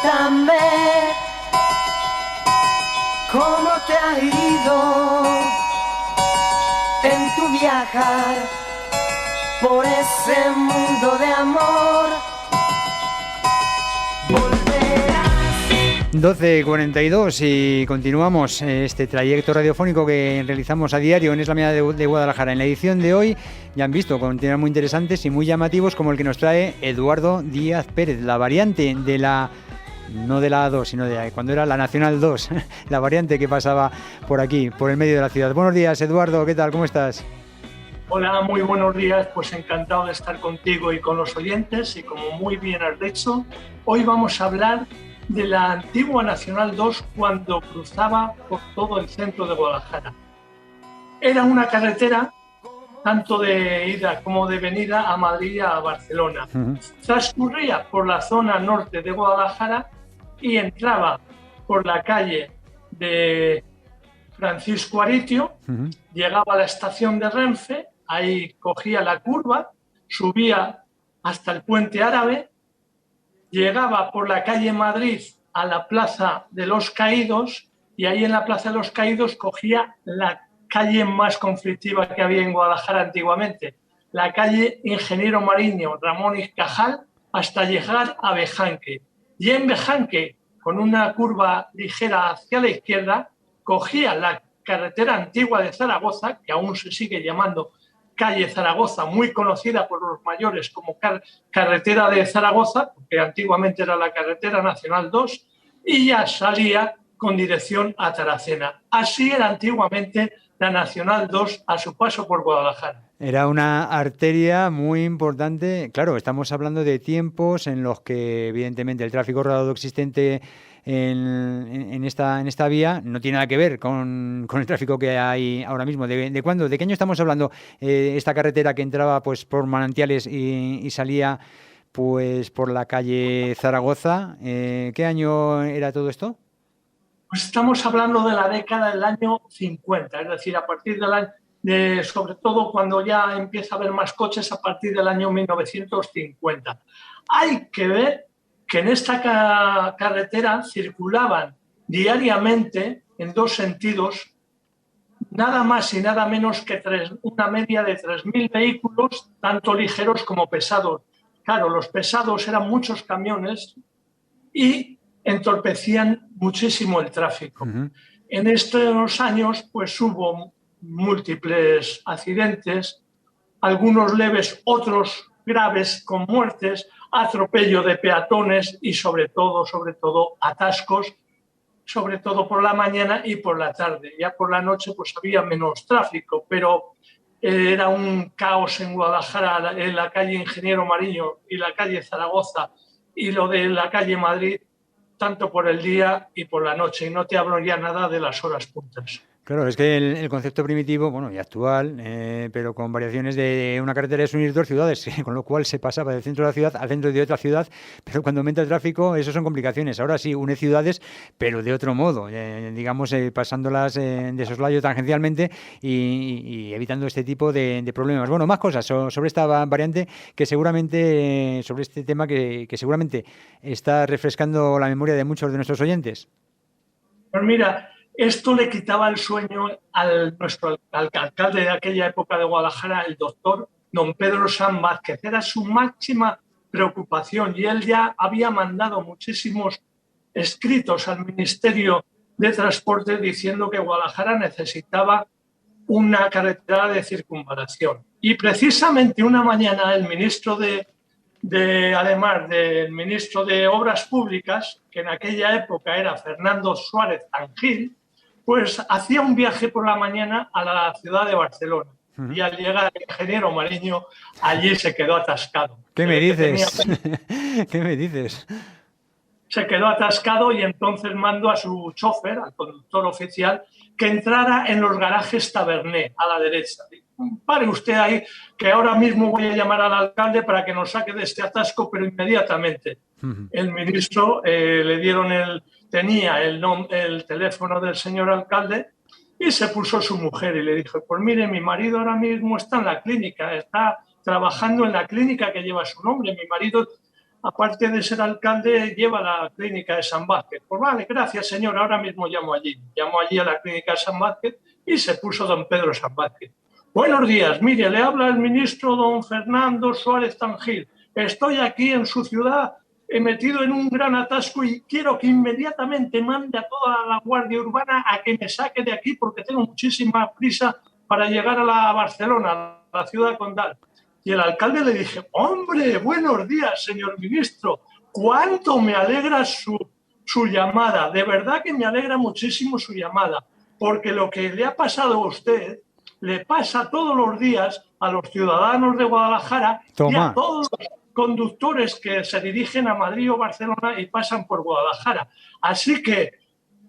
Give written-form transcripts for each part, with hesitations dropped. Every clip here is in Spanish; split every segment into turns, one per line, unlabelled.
Cuéntame cómo te ha ido en tu viajar por ese mundo de amor. Volverás.
12:42 y continuamos este trayecto radiofónico que realizamos a diario en Es la Mañana de Guadalajara. En la edición de hoy ya han visto con temas muy interesantes y muy llamativos como el que nos trae Eduardo Díaz Pérez, la variante de la... no de la A2, sino de cuando era la Nacional 2, la variante que pasaba por aquí, por el medio de la ciudad. Buenos días, Eduardo, ¿qué tal? ¿Cómo estás?
Hola, muy buenos días, pues encantado de estar contigo y con los oyentes, y como muy bien has dicho, hoy vamos a hablar de la antigua Nacional 2 cuando cruzaba por todo el centro de Guadalajara. Era una carretera tanto de ida como de venida a Madrid y a Barcelona. Transcurría por la zona norte de Guadalajara y entraba por la calle de Francisco Aritio, llegaba a la estación de Renfe, ahí cogía la curva, subía hasta el Puente Árabe, llegaba por la calle Madrid a la Plaza de los Caídos y ahí en la Plaza de los Caídos cogía la calle más conflictiva que había en Guadalajara antiguamente, la calle Ingeniero Mariño Ramón y Cajal, hasta llegar a Bejanque. Y en Bejanque, con una curva ligera hacia la izquierda, cogía la carretera antigua de Zaragoza, que aún se sigue llamando calle Zaragoza, muy conocida por los mayores como carretera de Zaragoza, porque antiguamente era la carretera Nacional 2, y ya salía con dirección a Taracena. Así era antiguamente la Nacional 2 a su paso por Guadalajara.
Era una arteria muy importante. Claro, estamos hablando de tiempos en los que, evidentemente, el tráfico rodado existente en esta vía no tiene nada que ver con el tráfico que hay ahora mismo. ¿De cuándo? ¿De qué año estamos hablando? Esta carretera que entraba pues por Manantiales y salía pues por la calle Zaragoza. ¿Qué año era todo esto?
Pues estamos hablando de la década del año 50, es decir, a partir del año, sobre todo cuando ya empieza a haber más coches, a partir del año 1950. Hay que ver que en esta carretera circulaban diariamente, en dos sentidos, nada más y nada menos que una media de 3.000 vehículos, tanto ligeros como pesados. Claro, los pesados eran muchos camiones y entorpecían muchísimo el tráfico. En estos años pues hubo múltiples accidentes, algunos leves, otros graves con muertes, atropello de peatones y sobre todo atascos, sobre todo por la mañana y por la tarde. Ya por la noche pues había menos tráfico, pero era un caos en Guadalajara, en la calle Ingeniero Mariño y la calle Zaragoza, y lo de la calle Madrid, tanto por el día y por la noche, y no te hablo ya nada de las horas puntas.
Claro, es que el concepto primitivo, bueno, y actual, pero con variaciones de una carretera es unir dos ciudades, con lo cual se pasaba del centro de la ciudad al centro de otra ciudad, pero cuando aumenta el tráfico, eso son complicaciones. Ahora sí, une ciudades, pero de otro modo, digamos, pasándolas de soslayo tangencialmente y evitando este tipo de problemas. Bueno, más cosas sobre esta variante que seguramente, sobre este tema que seguramente está refrescando la memoria de muchos de nuestros oyentes.
Pues mira, esto le quitaba el sueño nuestro alcalde de aquella época de Guadalajara, el doctor don Pedro San Vázquez. Era su máxima preocupación y él ya había mandado muchísimos escritos al Ministerio de Transporte diciendo que Guadalajara necesitaba una carretera de circunvalación. Y precisamente una mañana el ministro además del ministro de Obras Públicas, que en aquella época era Fernando Suárez Tangil, pues hacía un viaje por la mañana a la ciudad de Barcelona. Y al llegar el ingeniero Mariño, allí se quedó atascado.
¿Qué me dices? ¿Qué me dices?
Se quedó atascado y entonces mandó a su chofer, al conductor oficial, que entrara en los garajes Taberné, a la derecha. Pare usted ahí, que ahora mismo voy a llamar al alcalde para que nos saque de este atasco, pero inmediatamente. El ministro le dieron tenía el teléfono del señor alcalde y se puso su mujer y le dijo, pues mire, mi marido ahora mismo está en la clínica, está trabajando en la clínica que lleva su nombre. Mi marido aparte de ser alcalde, lleva la clínica de San Vázquez. Pues vale, gracias señor, ahora mismo llamo allí a la clínica de San Vázquez y se puso don Pedro San Vázquez. Buenos días, mire, le habla el ministro don Fernando Suárez Tangil. Estoy aquí en su ciudad, he metido en un gran atasco y quiero que inmediatamente mande a toda la Guardia Urbana a que me saque de aquí porque tengo muchísima prisa para llegar a la Barcelona, a la ciudad condal. Y el alcalde le dije, hombre, buenos días, señor ministro, cuánto me alegra su llamada, de verdad que me alegra muchísimo su llamada, porque lo que le ha pasado a usted le pasa todos los días a los ciudadanos de Guadalajara y a todos los conductores que se dirigen a Madrid o Barcelona y pasan por Guadalajara. Así que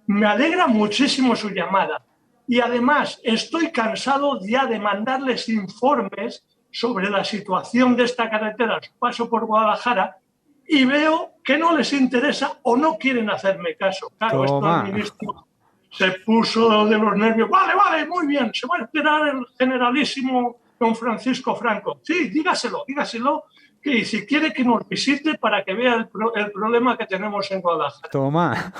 me alegra muchísimo su llamada. Y además estoy cansado ya de mandarles informes sobre la situación de esta carretera a su paso por Guadalajara y veo que no les interesa o no quieren hacerme caso. Claro, esto el ministro se puso de los nervios. Vale, muy bien, se va a enterar el generalísimo don Francisco Franco. Sí, dígaselo, que si quiere que nos visite para que vea el problema que tenemos en Guadalajara.
Toma,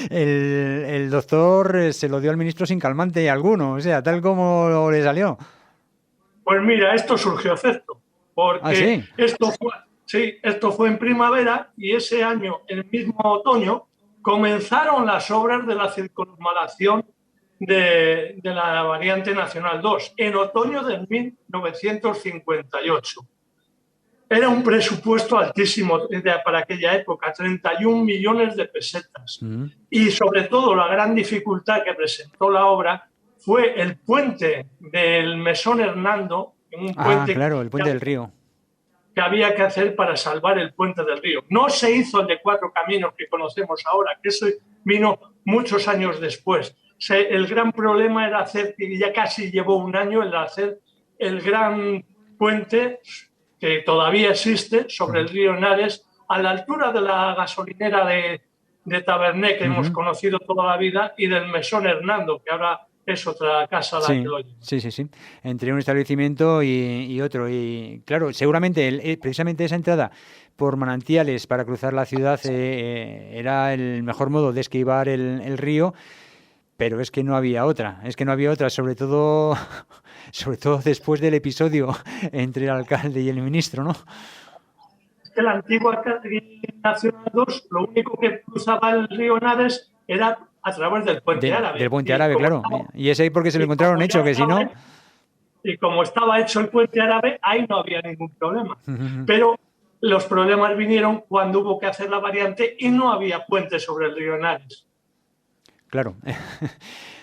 el doctor se lo dio al ministro sin calmante alguno, o sea, tal como le salió.
Pues mira, esto surgió efecto, porque esto fue en primavera y ese año, el mismo otoño, comenzaron las obras de la circunvalación de la variante Nacional 2, en otoño de 1958. Era un presupuesto altísimo para aquella época, 31 millones de pesetas. Y sobre todo la gran dificultad que presentó la obra fue el puente del Mesón Hernando, un puente
el puente del río,
que había que hacer para salvar el puente del río. No se hizo el de 4 caminos que conocemos ahora, que eso vino muchos años después. El gran problema era hacer, y ya casi llevó un año, el hacer el gran puente que todavía existe sobre el río Henares, a la altura de la gasolinera de Taberné que hemos conocido toda la vida y del Mesón Hernando, que ahora es otra casa la que lo lleva.
Sí. Entre un establecimiento y otro. Y claro, seguramente precisamente esa entrada por manantiales para cruzar la ciudad era el mejor modo de esquivar el río, pero es que no había otra. Sobre todo después del episodio entre el alcalde y el ministro, ¿no?
La antigua Nacional 2, lo único que cruzaba el río Henares era a través del Puente Árabe.
Del Puente Árabe, claro. Y es ahí porque se lo encontraron hecho, que si no...
Y como estaba hecho el Puente Árabe, ahí no había ningún problema. Pero los problemas vinieron cuando hubo que hacer la variante y no había puente sobre el río Henares.
Claro.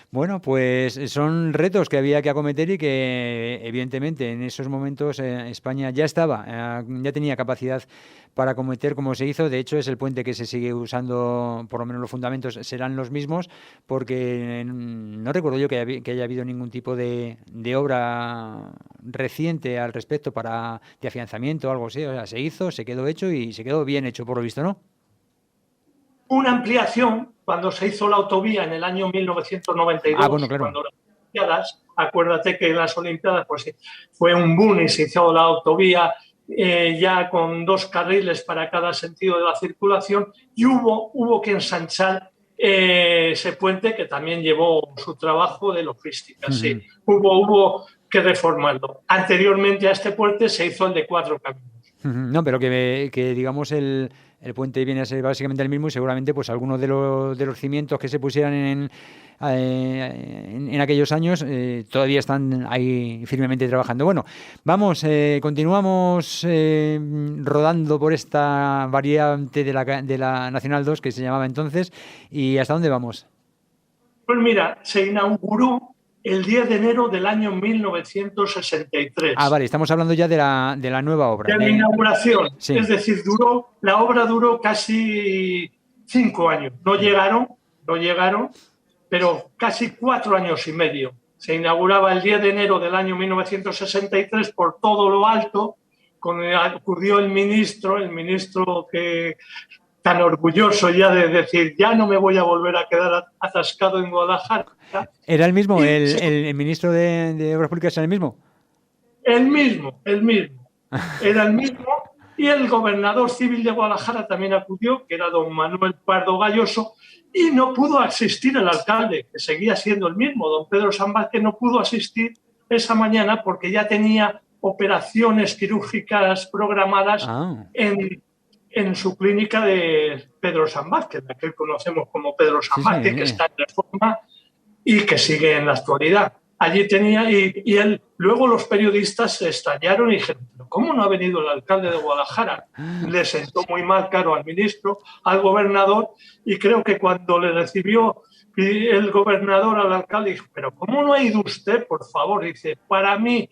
Bueno, pues son retos que había que acometer y que evidentemente en esos momentos España ya tenía capacidad para acometer como se hizo. De hecho, es el puente que se sigue usando, por lo menos los fundamentos serán los mismos, porque no recuerdo yo que haya habido ningún tipo de obra reciente al respecto de afianzamiento o algo así. O sea, se hizo, se quedó hecho y se quedó bien hecho, por lo visto, ¿no?
Una ampliación cuando se hizo la autovía en el año 1992,
bueno, claro.
Cuando las Olimpiadas, acuérdate que en las Olimpiadas pues, fue un boom y se hizo la autovía ya con 2 carriles para cada sentido de la circulación y hubo que ensanchar ese puente que también llevó su trabajo de logística. Sí, hubo que reformarlo. Anteriormente a este puente se hizo el de 4 caminos.
No, pero que digamos el puente viene a ser básicamente el mismo y seguramente pues algunos de los cimientos que se pusieran en aquellos años todavía están ahí firmemente trabajando. Bueno, continuamos rodando por esta variante de la Nacional 2 que se llamaba entonces. ¿Y hasta dónde vamos?
Pues mira, se inauguró el 10 de enero del año 1963.
Vale, estamos hablando ya de la nueva obra.
De la inauguración.
Sí.
Es decir, la obra duró casi 5 años. No llegaron, pero casi 4 años y medio. Se inauguraba el 10 de enero del año 1963 por todo lo alto. Acudió el ministro que tan orgulloso ya de decir, ya no me voy a volver a quedar atascado en Guadalajara.
¿Era el mismo? ¿El ministro de Obras Públicas era el mismo?
El mismo. Era el mismo Y el gobernador civil de Guadalajara también acudió, que era don Manuel Pardo Galloso, y no pudo asistir el alcalde, que seguía siendo el mismo, don Pedro San Vázquez, no pudo asistir esa mañana porque ya tenía operaciones quirúrgicas programadas en su clínica de Pedro San Vázquez, la que conocemos como Pedro San Vázquez, que está en reforma y que sigue en la actualidad. Allí tenía, y él, luego los periodistas se estallaron y dijeron, ¿pero cómo no ha venido el alcalde de Guadalajara? Le sentó muy mal, claro, al ministro, al gobernador, y creo que cuando le recibió el gobernador al alcalde, dijo, ¿pero cómo no ha ido usted, por favor? Dice, para mí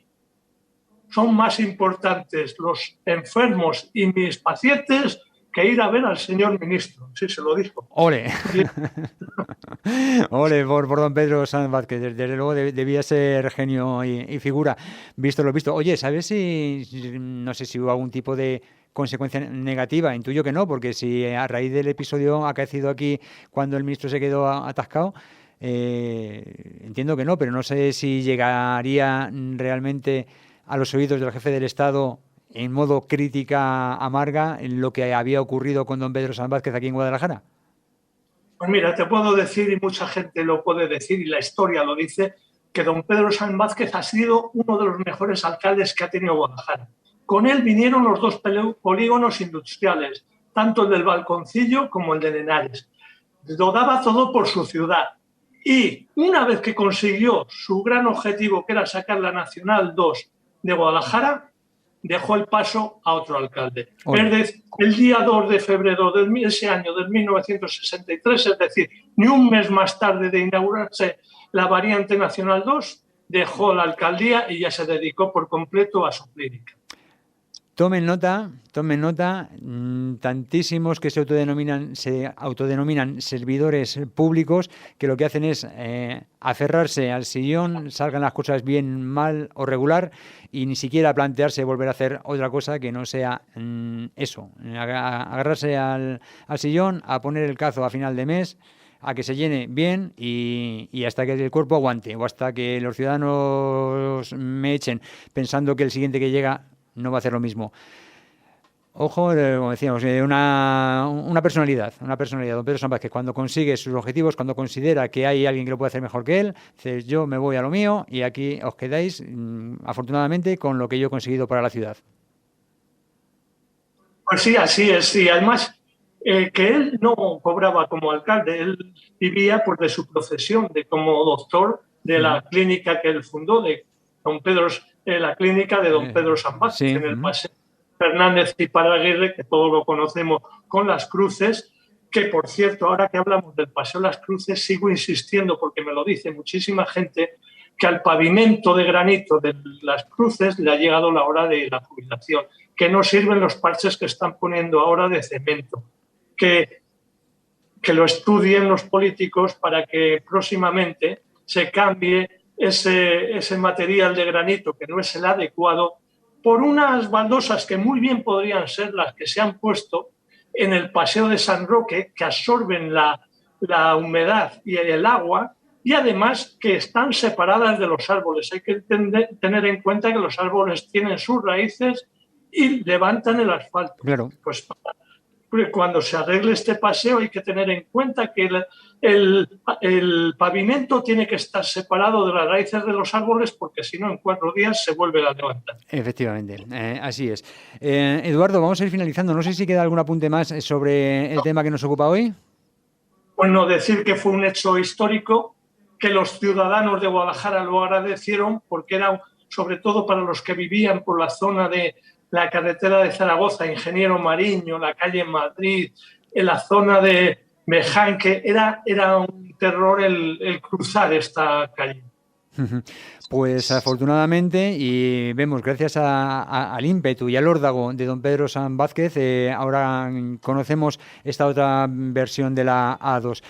son más importantes los enfermos y mis pacientes que ir a ver al señor ministro. Sí, se lo dijo.
¡Ole! Ole, por don Pedro Sanz Vázquez, desde luego debía ser genio y figura, visto lo visto. Oye, ¿sabes si, no sé si hubo algún tipo de consecuencia negativa? Intuyo que no, porque si a raíz del episodio acaecido aquí, cuando el ministro se quedó atascado, entiendo que no, pero no sé si llegaría realmente a los oídos del jefe del Estado en modo crítica amarga en lo que había ocurrido con don Pedro Sanz Vázquez aquí en Guadalajara.
Pues mira, te puedo decir, y mucha gente lo puede decir, y la historia lo dice, que don Pedro Sanz Vázquez ha sido uno de los mejores alcaldes que ha tenido Guadalajara. Con él vinieron los dos polígonos industriales, tanto el del Balconcillo como el de Henares. Lo daba todo por su ciudad. Y una vez que consiguió su gran objetivo, que era sacar la Nacional 2 de Guadalajara, dejó el paso a otro alcalde. El día 2 de febrero de ese año, de 1963, es decir, ni un mes más tarde de inaugurarse la variante Nacional 2, dejó la alcaldía y ya se dedicó por completo a su clínica.
Tomen nota, tantísimos que se autodenominan servidores públicos que lo que hacen es aferrarse al sillón, salgan las cosas bien, mal o regular, y ni siquiera plantearse volver a hacer otra cosa que no sea eso, agarrarse al sillón, a poner el cazo a final de mes, a que se llene bien y hasta que el cuerpo aguante, o hasta que los ciudadanos me echen pensando que el siguiente que llega no va a hacer lo mismo. Ojo, como decíamos, una personalidad, don Pedro Sanz Vázquez, cuando consigue sus objetivos, cuando considera que hay alguien que lo puede hacer mejor que él, dice, yo me voy a lo mío y aquí os quedáis, afortunadamente, con lo que yo he conseguido para la ciudad.
Pues sí, así es. Y además, que él no cobraba como alcalde, él vivía pues, de su profesión, de como doctor de la clínica que él fundó, de don Pedro, la clínica de don Pedro Sanz Vázquez, en el Paseo Fernández y Paraguirre, que todos lo conocemos con las cruces, que por cierto, ahora que hablamos del Paseo Las Cruces, sigo insistiendo, porque me lo dice muchísima gente, que al pavimento de granito de las cruces le ha llegado la hora de la jubilación, que no sirven los parches que están poniendo ahora de cemento, que lo estudien los políticos para que próximamente se cambie ese material de granito que no es el adecuado por unas baldosas que muy bien podrían ser las que se han puesto en el Paseo de San Roque, que absorben la humedad y el agua y además que están separadas de los árboles. Hay que tener en cuenta que los árboles tienen sus raíces y levantan el asfalto.
Claro.
Pues cuando se arregle este paseo hay que tener en cuenta que el pavimento tiene que estar separado de las raíces de los árboles porque si no en 4 días se vuelve a levantar.
Efectivamente, así es. Eduardo, vamos a ir finalizando. No sé si queda algún apunte más sobre el tema que nos ocupa hoy.
Bueno, decir que fue un hecho histórico, que los ciudadanos de Guadalajara lo agradecieron porque era sobre todo para los que vivían por la zona de la carretera de Zaragoza, Ingeniero Mariño, la calle Madrid, en la zona de Bejanque, era un terror el cruzar esta calle.
Pues afortunadamente, y vemos, gracias al ímpetu y al órdago de don Pedro Sanz Vázquez, ahora conocemos esta otra versión de la A2.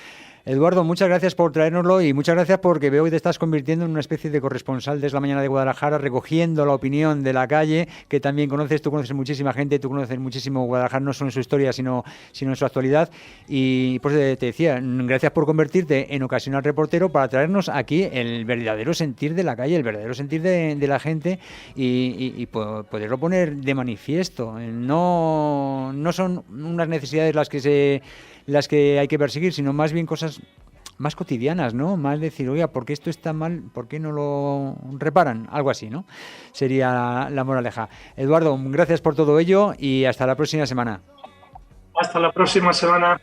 Eduardo, muchas gracias por traérnoslo y muchas gracias porque veo que te estás convirtiendo en una especie de corresponsal de Es la Mañana de Guadalajara, recogiendo la opinión de la calle, que también conoces. Tú conoces muchísima gente, tú conoces muchísimo Guadalajara, no solo en su historia, sino en su actualidad. Y pues te decía, gracias por convertirte en ocasional reportero para traernos aquí el verdadero sentir de la calle, el verdadero sentir de la gente y poderlo poner de manifiesto. No son unas necesidades las que hay que perseguir, sino más bien cosas más cotidianas, ¿no? Más decir, oiga, ¿por qué esto está mal? ¿Por qué no lo reparan? Algo así, ¿no? Sería la moraleja. Eduardo, gracias por todo ello y hasta la próxima semana.
Hasta la próxima semana.